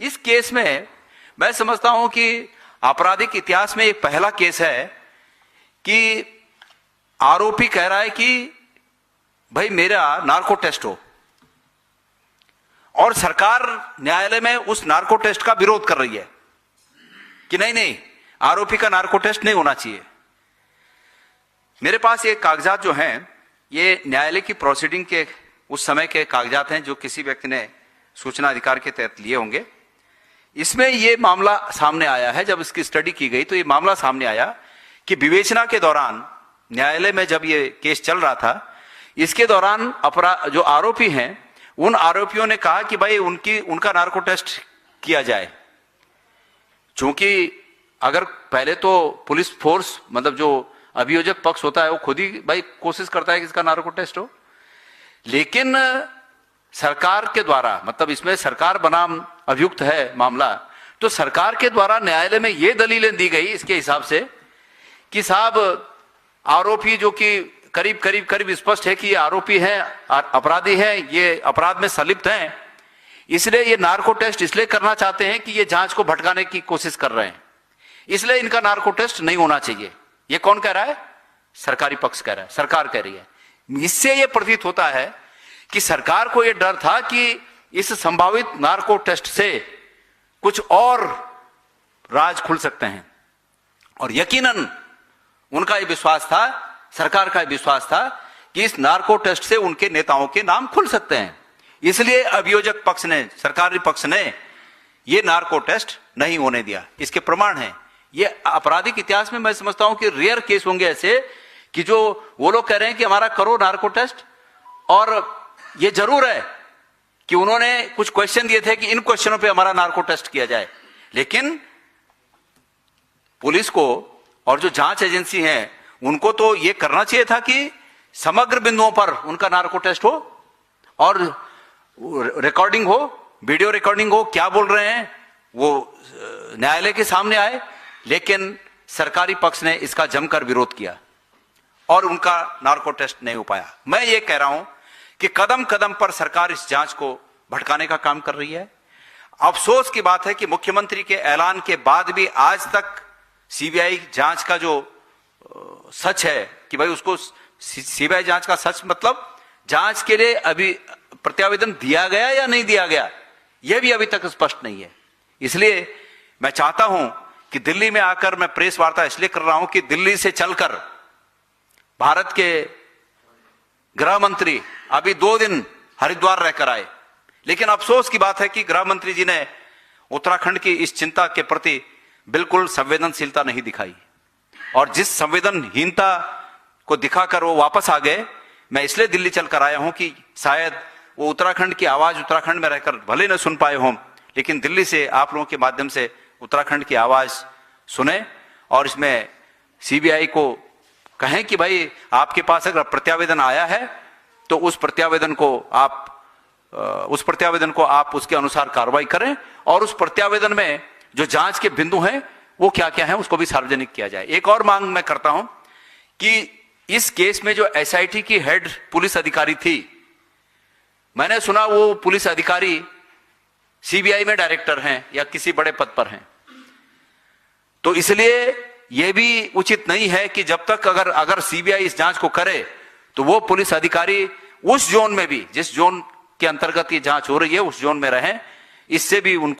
इस केस में मैं समझता हूं कि आपराधिक इतिहास में एक पहला केस है कि आरोपी कह रहा है कि भाई मेरा नार्को टेस्ट हो, और सरकार न्यायालय में उस नार्को टेस्ट का विरोध कर रही है कि नहीं नहीं, आरोपी का नार्को टेस्ट नहीं होना चाहिए। मेरे पास ये कागजात जो हैं, ये न्यायालय की प्रोसीडिंग के उस समय के कागजात हैं जो किसी व्यक्ति ने सूचना अधिकार के तहत लिए होंगे। इसमें ये मामला सामने आया है, जब इसकी स्टडी की गई तो ये मामला सामने आया कि विवेचना के दौरान न्यायालय में जब ये केस चल रहा था, इसके दौरान जो आरोपी हैं उन आरोपियों ने कहा कि भाई उनका नार्को टेस्ट किया जाए, क्योंकि अगर पहले तो पुलिस फोर्स मतलब जो अभियोजक पक्ष होता है वो खुद ही भाई कोशिश करता है कि इसका नार्को टेस्ट हो, लेकिन सरकार के द्वारा, मतलब इसमें सरकार बनाम अभियुक्त है मामला, तो सरकार के द्वारा न्यायालय में ये दलीलें दी गई इसके हिसाब से कि साहब आरोपी जो कि करीब स्पष्ट है कि ये आरोपी हैं, अपराधी हैं, ये अपराध में संलिप्त हैं, इसलिए ये नार्को टेस्ट इसलिए करना चाहते हैं कि ये जांच को भटकाने की कोशिश कर रहे हैं, इसलिए इनका नार्को टेस्ट नहीं होना चाहिए। ये कौन कह रहा है? सरकारी पक्ष कह रहा है, सरकार कह रही है। इससे ये प्रतीत होता है कि सरकार को यह डर था कि इस संभावित नार्को टेस्ट से कुछ और राज खुल सकते हैं, और यकीनन उनका यह विश्वास था, सरकार का विश्वास था कि इस नार्को टेस्ट से उनके नेताओं के नाम खुल सकते हैं, इसलिए अभियोजक पक्ष ने, सरकारी पक्ष ने यह नार्को टेस्ट नहीं होने दिया। इसके प्रमाण हैं, ये आपराधिक इतिहास में मैं समझता हूं कि रेयर केस होंगे ऐसे कि जो वो लोग कह रहे हैं कि हमारा करो नार्को टेस्ट, और ये जरूर है कि उन्होंने कुछ क्वेश्चन दिए थे कि इन क्वेश्चनों पे हमारा नार्को टेस्ट किया जाए, लेकिन पुलिस को और जो जांच एजेंसी है उनको तो ये करना चाहिए था कि समग्र बिंदुओं पर उनका नार्को टेस्ट हो और रिकॉर्डिंग हो, वीडियो रिकॉर्डिंग हो, क्या बोल रहे हैं वो न्यायालय के सामने आए, लेकिन सरकारी पक्ष ने इसका जमकर विरोध किया और उनका नार्को टेस्ट नहीं हो पाया। मैं ये कह रहा हूं कि कदम कदम पर सरकार इस जांच को भटकाने का काम कर रही है। अफसोस की बात है कि मुख्यमंत्री के ऐलान के बाद भी आज तक सीबीआई जांच का जो सच है कि भाई उसको सीबीआई जांच का सच मतलब जांच के लिए अभी प्रत्यावेदन दिया गया या नहीं दिया गया, यह भी अभी तक स्पष्ट नहीं है। इसलिए मैं चाहता हूं कि दिल्ली में आकर, मैं प्रेस वार्ता इसलिए कर रहा हूं कि दिल्ली से चलकर भारत के गृह मंत्री अभी 2 दिन हरिद्वार रहकर आए, लेकिन अफसोस की बात है कि गृह मंत्री जी ने उत्तराखंड की इस चिंता के प्रति बिल्कुल संवेदनशीलता नहीं दिखाई, और जिस संवेदनहीनता को दिखाकर वो वापस आ गए। मैं इसलिए दिल्ली चलकर आया हूं कि शायद वो उत्तराखंड की आवाज उत्तराखंड में रहकर भले न सुन पाए हों, लेकिन दिल्ली से आप लोगों के माध्यम से उत्तराखंड की आवाज सुने, और इसमें सीबीआई को कहें कि भाई आपके पास अगर प्रत्यावेदन आया है तो उस प्रत्यावेदन को आप उसके अनुसार कार्रवाई करें, और उस प्रत्यावेदन में जो जांच के बिंदु हैं वो क्या क्या हैं उसको भी सार्वजनिक किया जाए। एक और मांग मैं करता हूं कि इस केस में जो एसआईटी की हेड पुलिस अधिकारी थी, मैंने सुना वो पुलिस अधिकारी सीबीआई में डायरेक्टर हैं या किसी बड़े पद पर हैं, तो इसलिए यह भी उचित नहीं है कि जब तक अगर सीबीआई इस जांच को करे तो वो पुलिस अधिकारी उस जोन में भी, जिस जोन के अंतर्गत ये जांच हो रही है, उस जोन में रहें। इससे भी उनको